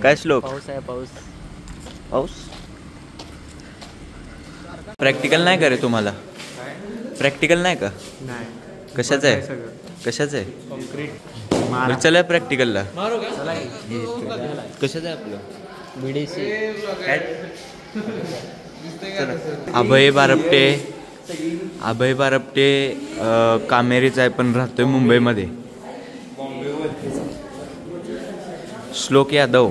काय श्लोक? पाऊस आहे. पाऊस प्रॅक्टिकल नाही का रे तुम्हाला? प्रॅक्टिकल नाही का? नाही. कशाचं आहे? कॉन्क्रीट. चला प्रॅक्टिकलला. कशाचं आहे आपलं? BDC. अभय बारपटे कामेरीचा आहे पण राहतोय मुंबईमध्ये. श्लोक यादव,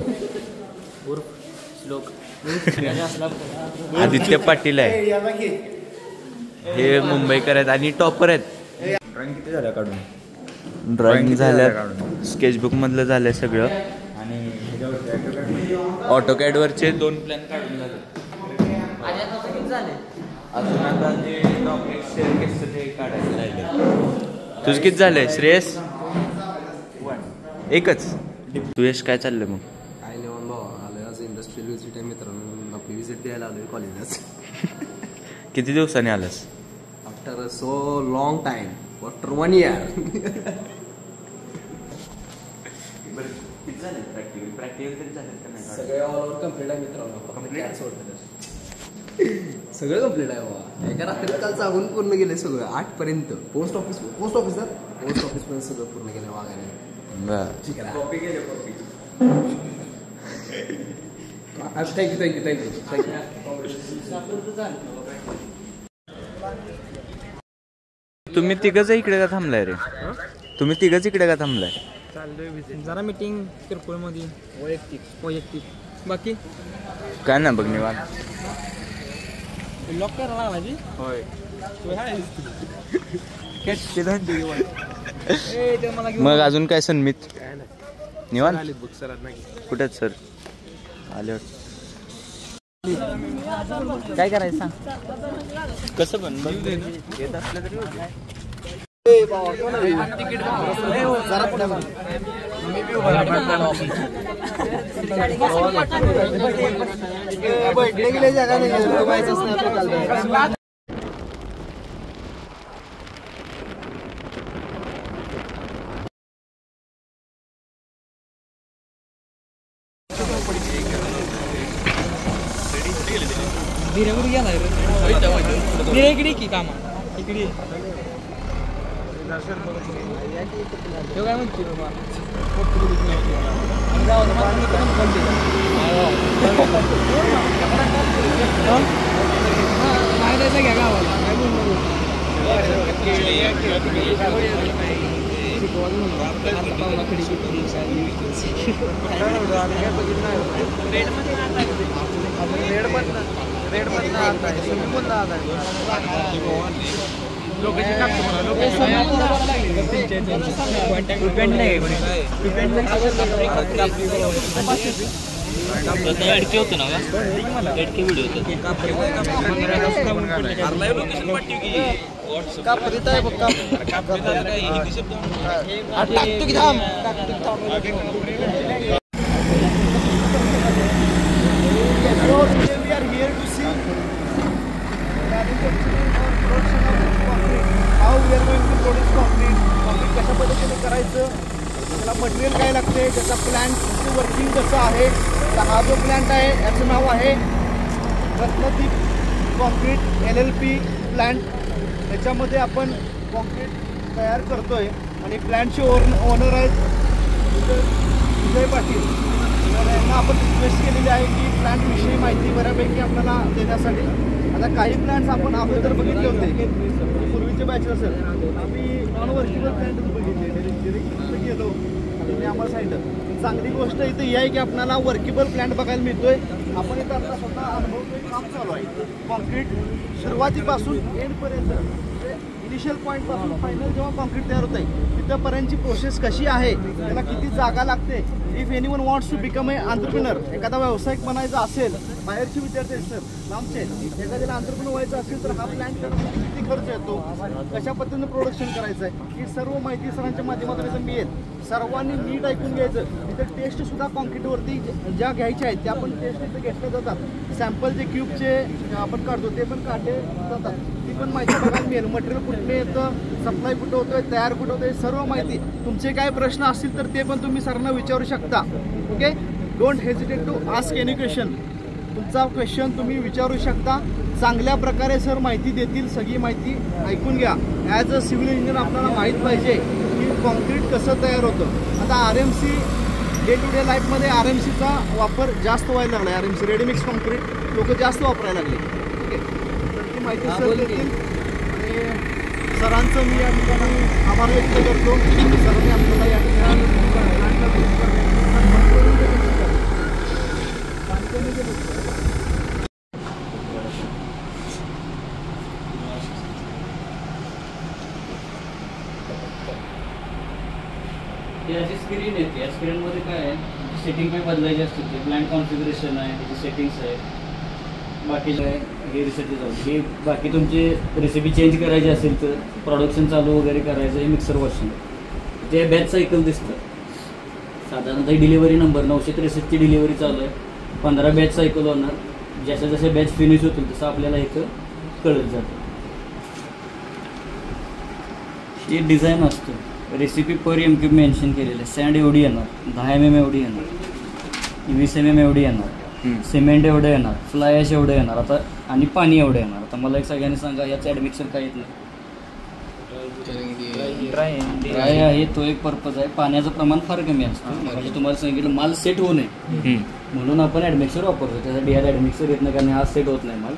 आदित्य पाटील आहे. हे मुंबईकर आहेत आणि टॉपर आहेत. ड्रॉइंग किती झाल्या काढून? ड्रॉइंग झाल्या, स्केचबुक मधलं झालंय सगळं आणि ऑटोकॅडवरचे 2 प्लॅन काढून झाले. अजून आता जे ते काढायचं राहिले. तुझं किती झालंय श्रेयस? एकच. तू यश काय चाललंय मग? काय नाही भाऊ, आलोय आज इंडस्ट्रियल व्हिजिट आहे मित्रांनो. आपली व्हिजिट द्यायला आलोय कॉलेजलाच. किती दिवसांनी आलास? After so long time, after 1 year. Practical तरी झालं का नाही? सगळे ऑल ओव्हर कम्प्लीट आहे मित्रांनो. सगळं कम्प्लीट आहे बाबा. एका रात्री काल जागून पूर्ण गेले सगळं 8 पर्यंत. पोस्ट ऑफिस पर्यंत सगळं पूर्ण केलं वागायला. थँक्यू. तुम्ही तिघच इकडे का थांबलाय रे? चाललोय जरा मीटिंग किरकोळ मध्ये वैयक्तिक. बाकी काय ना बघ निवांत. लॉक करायला माझी. होय. मग अजून काय सन्मित? निवांत. कुठे सर आले? काय करायचं सांग. कसं पण येत असलं तरी इकडे की कामा इकडे काय म्हणते घ्या गावाला काय एडके होतं ना का? एडके व्हिडिओ कशा पद्धतीने करायचं, त्याला मटेरियल काय लागते, त्याचा प्लॅन्टचं वर्किंग कसं आहे. हा जो प्लॅन्ट आहे याचं नाव आहे रत्नदीप कॉन्क्रीट LLP प्लॅन्ट. त्याच्यामध्ये आपण कॉन्क्रीट तयार करतोय आणि प्लॅन्टचे ओनर आहेत विजय पाटील. तर यांना आपण रिक्वेस्ट केलेली आहे की प्लॅन्टविषयी माहिती बऱ्यापैकी आपल्याला देण्यासाठी. आता काही प्लॅन्ट्स आपण अगोदर बघितले होते पूर्वीचे बॅचेस असेल, आम्ही नॉन वर्किबल प्लॅन्ट बघितले गेलो आणि त्यांनी आम्हाला सांगितलं. चांगली गोष्ट इथं ही आहे की आपल्याला वर्किबल प्लॅन्ट बघायला मिळतोय. आपण इथं आता स्वतः अनुभवतोय, काम चालू आहे. कॉन्क्रीट सुरुवातीपासून एंडपर्यंत, इनिशियल पॉईंटपासून फायनल जेव्हा कॉन्क्रीट तयार होत आहे तिथंपर्यंतची प्रोसेस कशी आहे, त्याला किती जागा लागते. If anyone wants to become a entrepreneur, एखादा व्यावसायिक बनायचा असेल, बाहेरचे विद्यार्थी आहेत सर लांबचे, एखाद्याला एंटरप्रेन्योर व्हायचं असेल तर हा प्लॅन करण्यासाठी किती खर्च येतो, कशा पद्धतीनं प्रोडक्शन करायचं आहे, ही सर्व माहिती सरांच्या माध्यमातून इथं मिळेल. सर्वांनी नीट ऐकून घ्यायचं. तिथं टेस्ट सुद्धा कॉन्क्रीटवरती ज्या घ्यायच्या आहेत त्या पण टेस्ट इथं घेतल्या जातात. सॅम्पल जे क्यूबचे आपण काढतो ते पण काढले जातात. ती पण माहिती बघायला मिळेल. मटेरियल कुठे येतं, सप्लाय कुठं होतोय, तयार कुठं होतोय, सर्व माहिती. तुमचे काय प्रश्न असतील तर ते पण तुम्ही सरांना विचारू शकता. Okay, don't hesitate to ask any question. तुमचा क्वेश्चन तुम्ही विचारू शकता. चांगल्या प्रकारे सर माहिती देतील. सगळी माहिती ऐकून घ्या. ॲज अ सिव्हिल इंजिनियर आपल्याला माहीत पाहिजे की कॉन्क्रीट कसं तयार होतं. आता RMC डे टू डे लाईफमध्ये RMCचा वापर जास्त व्हायला लागला आहे. RMC रेडीमिक्स कॉन्क्रीट लोक जास्त वापरायला लागले. ओके, तर ती माहिती सर देतील. आणि सरांचं मी या ठिकाणी आभार व्यक्त करतो. सरांनी आपल्याला या ठिकाणी ही अशी स्क्रीन येते. या स्क्रीनमध्ये काय आहे, सेटिंग काही बदलायची असते. ते प्लॅन कॉन्फिगरेशन आहे, त्याची सेटिंग्स आहे, बाकी काय हे रिसेटची जाऊन हे बाकी तुमची रेसिपी चेंज करायची असेल तर प्रोडक्शन चालू वगैरे करायचं हे मिक्सर वर्षन. ते बॅच सायकल दिसतं. साधारणतः डिलिव्हरी नंबर 963ची डिलिव्हरी चालू आहे. 15 बॅच सायकल होणार. जशा जशा बॅच फिनिश होतील तसं आपल्याला इथं कळत जातं. हे डिझाईन असतं. रेसिपी पर MQ मेन्शन केलेलं आहे. सँड एवढी येणार, 10 mm एवढी येणार, 20 mm एवढी येणार, सिमेंट एवढं येणार, फ्लाय ॲश एवढं येणार आता, आणि पाणी एवढं येणार. आता मला एक सगळ्यांनी सांगा, याचं ॲडमिक्सर काय येत नाही. ड्राय आहे, तो एक पर्पज आहे. पाण्याचं प्रमाण फार कमी असतं. म्हणजे तुम्हाला सांगितलं माल सेट होऊ नये म्हणून आपण ॲडमिक्सर वापरतो. त्यासाठी ॲडमिक्सर येत नाही, कारण हा सेट होत नाही माल.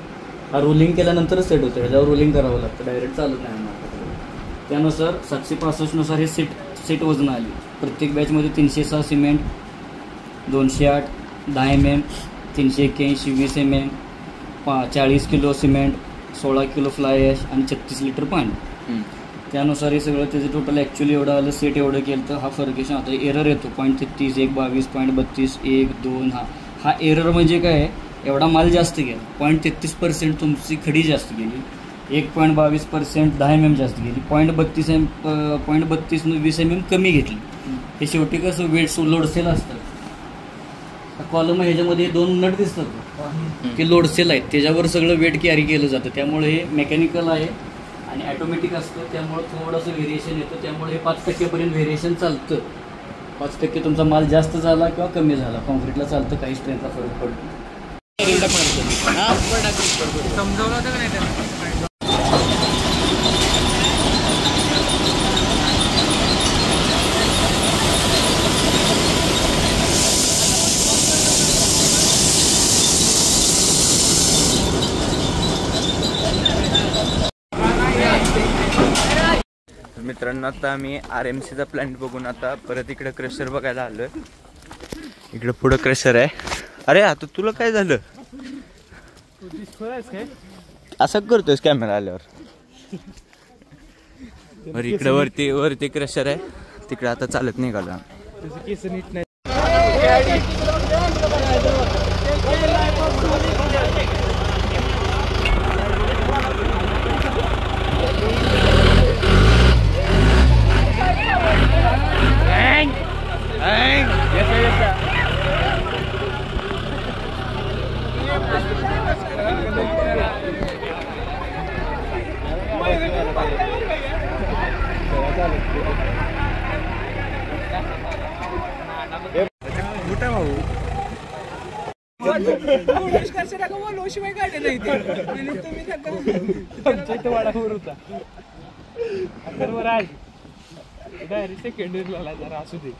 हा रोलिंग केल्यानंतरच सेट होतं. ह्याच्यावर रोलिंग करावं लागतं, डायरेक्ट चालत नाही माल. त्यानुसार 765 हे सेट वजन आली. प्रत्येक बॅचमध्ये 306 cement, 208, 10 mm, 381, 20 mm, 40 kilo cement, 16 kilo fly ash आणि 36 लिटर पाणी. त्यानुसार हे सगळं त्याचं टोटल ॲक्च्युली एवढं आलं. सेट एवढं केलं तर हा फरकेशन होता. एरर येतो 0.33, 1.22, 0.32, 1, 2. हा एरर म्हणजे काय आहे, एवढा माल जास्त गेला. 0.33% तुमची खडी जास्त गेली. 1.22% 10 mm जास्त गेली. 0.32 20 mm कमी घेतली. हे शेवटी कसं वेट लोड सेल असतं. कॉलम ह्याच्यामध्ये 2 नट दिसतात ते लोड सेल आहेत. त्याच्यावर सगळं वेट कॅरी केलं जातं. त्यामुळे हे मेकॅनिकल आहे आणि ॲटोमॅटिक असतं. त्यामुळे थोडंसं व्हेरिएशन येतं. त्यामुळे हे 5% पर्यंत चालतं. 5% तुमचा माल जास्त झाला किंवा कमी झाला कॉन्क्रीटला चालतं. काही स्ट्रेंथला फरक पडतो. समजावलं होतं का नाही त्यांना? मित्रांनो, आता आम्ही RMCचा प्लॅन्ट बघून आता परत इकडे क्रशर बघायला आलोय. इकडे पुढं क्रशर आहे. अरे आता तुला काय झालं, असं करतोयस कॅमेरा आल्यावर? बरं, इकडे वरती क्रशर आहे. तिकडे आता चालत निघाला. सेकंडरीला जरा असू दे.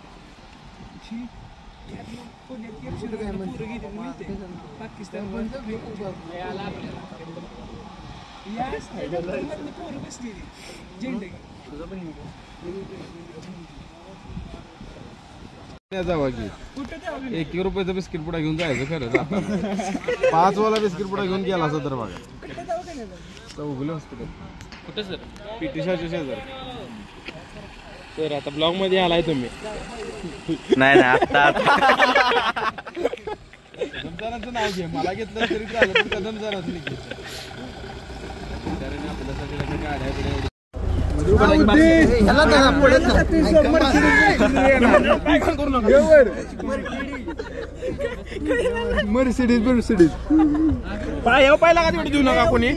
जावा की 1 रुपयाचा बिस्किट पुडा घेऊन जायचं खरं. 5 वाला बिस्किट पुडा घेऊन गेला असं तर बघा. उगले हॉस्पिटल कुठं सर? पिटिशाच्या शेजारी. सर आता ब्लॉग मध्ये आलाय तुम्ही? नाही आता कदमजराचं नाव घे. मला घेतलं तरी चालेल, पण कदमजराच नाही घ्यायचं. कारण आपल्या सगळ्यांना गाड्या मर्सिडीज पाहिला का तिकडे देऊ नका कोणी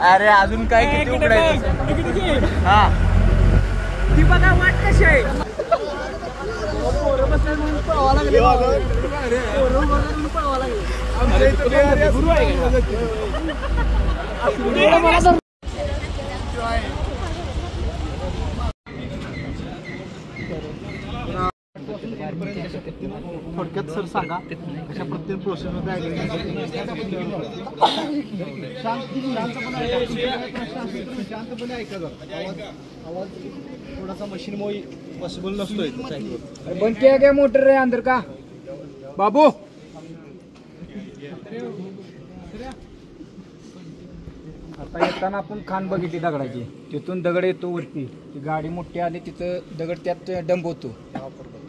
अरे अजून काय किती उघडायचं हा ती बघा वाट कशी आहे थोडक्यात सर सांगा अशा प्रत्येक प्रोसेसमध्ये शांतपणे ऐका जरा आवाज थोडासा मशीन मुळे पॉसिबल नसतोय बंद किया गया मोटर रे अंदर का बाबू आता येताना आपण खान बघितली दगडाची तिथून दगड येतो वरती ती गाडी मोठी आली तिथं दगड त्यात डंप होतो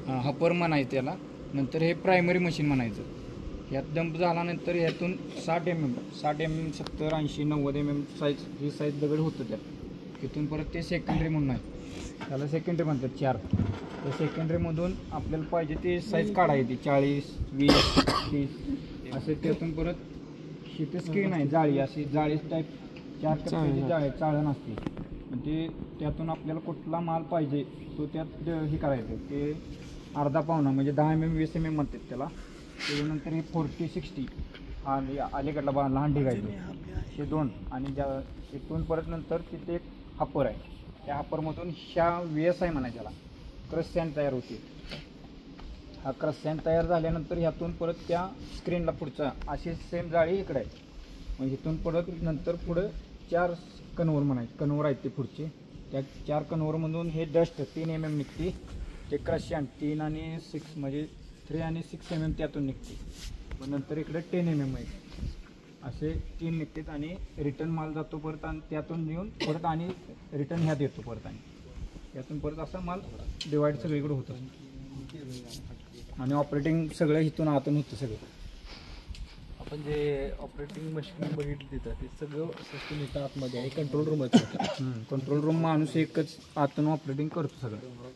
हां हपर म्हणायचं त्याला नंतर हे प्रायमरी मशीन म्हणायचं यात डंप झाल्यानंतर यातून 60 mm 70 80 90 mm साईज ही साईज दगड होतं त्यात तिथून परत ते सेकंडरी म्हणून आहे त्याला सेकंडरी म्हणतात 4 त्या सेकंडरीमधून आपल्याला पाहिजे ते साईज काढायची 40 20 30 असे त्यातून परत शिथे स्क्रीन आहे जाळी अशी जाळी टाईप 4 टप्प्याची जाळी चाळण असते म्हणजे त्यातून आपल्याला कुठला माल पाहिजे तो त्यात हे करायचं ते अर्धा पावणा म्हणजे 10 mm 20 mm म्हणतात त्याला त्याच्यानंतर हे 40 60 आणि अलीकडला लहान ढिगायचं हे 2 आणि ज्या इथून परत नंतर तिथे एक हपर आहे त्या हपरमधून ह्या VSI म्हणायचं त्याला क्रश सँड तयार होते हा क्रश सँड तयार झाल्यानंतर ह्यातून परत त्या स्क्रीनला पुढचा अशी सेम जाळी इकडे आहे मग इथून परत नंतर पुढं 4 कन्वर म्हणायचे कन्वर आहेत ते पुढचे त्या 4 कन्वरमधून हे डस्ट 3 mm निघते ते क्रश सँड 3 आणि 6 म्हणजे 3 आणि 6 mm त्यातून निघते मग नंतर इकडे 10 mm आहे असे 3 निघतात आणि रिटर्न माल जातो परत आणि त्यातून येऊन परत आणि रिटर्न ह्यात येतो परत आणि यातून परत असा माल डिवाईड सगळीकडे होतं आणि ऑपरेटिंग सगळं इथून आतून होतं सगळं आपण जे ऑपरेटिंग मशीन बघितली तिथं ते सगळं सिस्टम इथं आतमध्ये आहे कंट्रोल रूमच कंट्रोल रूम माणूस एकच आतून ऑपरेटिंग करतो सगळं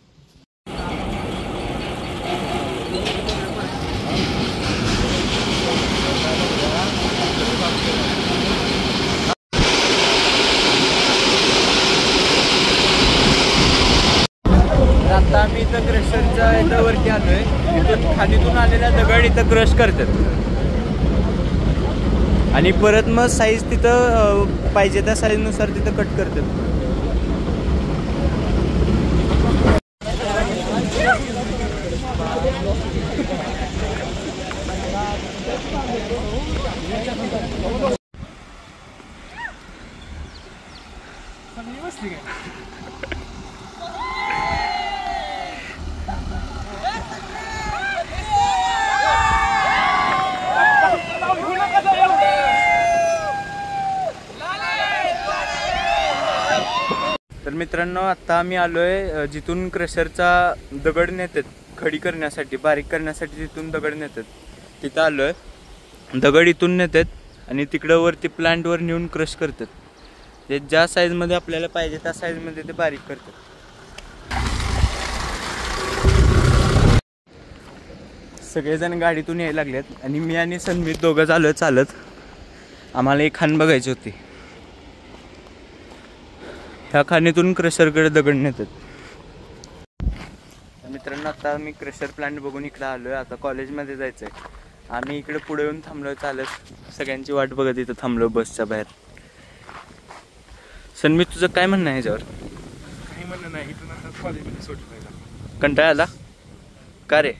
आता आम्ही इथं क्रशरच्या इथं वरती आलोय इथून खालीतून आलेल्या दगड इथं क्रश करतात आणि परत मग साईज तिथं पाहिजे त्या साईजनुसार तिथं कट करतात तर मित्रांनो आता आम्ही आलोय जिथून क्रशरचा दगड नेतात खडी करण्यासाठी बारीक करण्यासाठी जिथून दगड नेतात तिथं आलोय दगड इथून नेतात आणि तिकडं वरती प्लांटवर नेऊन क्रश करतात ते ज्या साईजमध्ये आपल्याला पाहिजे त्या साईजमध्ये ते बारीक करतात सगळेजण गाडीतून यायला लागलेत आणि मी आणि सन्मित दोघं झालं चालत आम्हाला एक खाण बघायची होती ह्या खाणीतून क्रशरकडे दगड नेतात मित्रांनो आता मी क्रशर प्लांट बघून इकडे आलोय आता कॉलेजमध्ये जायचंय आम्ही इकडे पुढे येऊन थांबलोय चालत सगळ्यांची वाट बघत इथं थांबलो बसच्या बाहेर सन्मित तुझं काय म्हणणं आहे ह्याच्यावर काही म्हणणं नाही इथून आता कॉलेजमध्ये सोडलं कंटाळा आला का रे